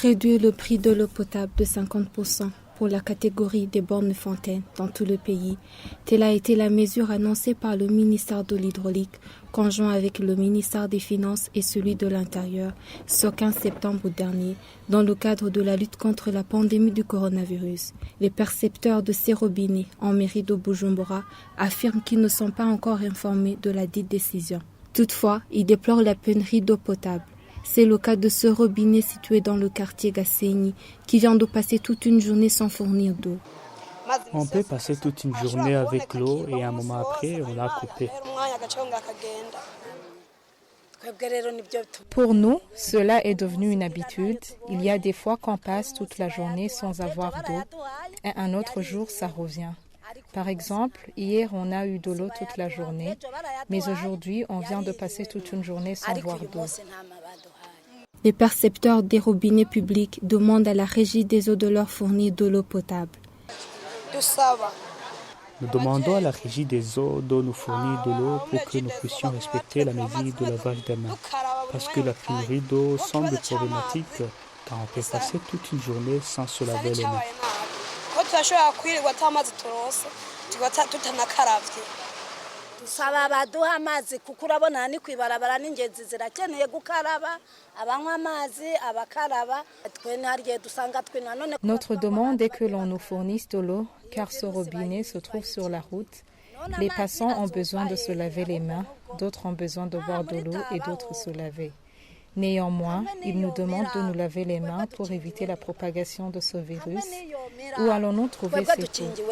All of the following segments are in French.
Réduire le prix de l'eau potable de 50% pour la catégorie des bornes fontaines dans tout le pays. Telle a été la mesure annoncée par le ministère de l'Hydraulique, conjoint avec le ministère des Finances et celui de l'Intérieur, ce 15 septembre dernier, dans le cadre de la lutte contre la pandémie du coronavirus. Les percepteurs de ces robinets en mairie de Bujumbura affirment qu'ils ne sont pas encore informés de la dite décision. Toutefois, ils déplorent la pénurie d'eau potable. C'est le cas de ce robinet situé dans le quartier Gasseni qui vient de passer toute une journée sans fournir d'eau. On peut passer toute une journée avec l'eau et un moment après, on l'a coupée. Pour nous, cela est devenu une habitude. Il y a des fois qu'on passe toute la journée sans avoir d'eau et un autre jour, ça revient. Par exemple, hier, on a eu de l'eau toute la journée, mais aujourd'hui, on vient de passer toute une journée sans voir d'eau. Les percepteurs des robinets publics demandent à la Régie des eaux de leur fournir de l'eau potable. Nous demandons à la Régie des eaux de nous fournir de l'eau pour que nous puissions respecter la mesure de lavage des mains. Parce que la pénurie d'eau semble problématique car on peut passer toute une journée sans se laver les mains. Notre demande est que l'on nous fournisse de l'eau car ce robinet se trouve sur la route. Les passants ont besoin de se laver les mains, d'autres ont besoin de boire de l'eau et d'autres se laver. Néanmoins, ils nous demandent de nous laver les mains pour éviter la propagation de ce virus. Où allons-nous trouver cette eau ?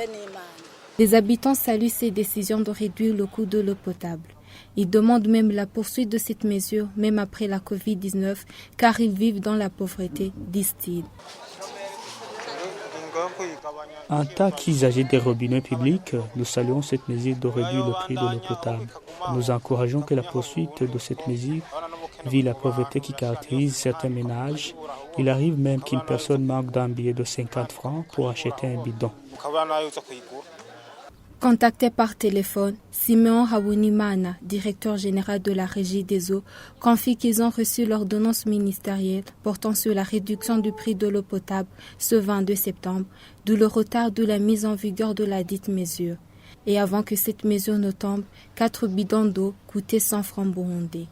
Les habitants saluent ces décisions de réduire le coût de l'eau potable. Ils demandent même la poursuite de cette mesure, même après la Covid-19, car ils vivent dans la pauvreté, disent-ils. En tant qu'usagers des robinets publics, nous saluons cette mesure de réduire le prix de l'eau potable. Nous encourageons que la poursuite de cette mesure, vu la pauvreté qui caractérise certains ménages, il arrive même qu'une personne manque d'un billet de 50 francs pour acheter un bidon. Contacté par téléphone, Simeon Hawunimana, directeur général de la Régie des eaux, confie qu'ils ont reçu l'ordonnance ministérielle portant sur la réduction du prix de l'eau potable ce 22 septembre, d'où le retard de la mise en vigueur de la dite mesure. Et avant que cette mesure ne tombe, 4 bidons d'eau coûtaient 100 francs burundais.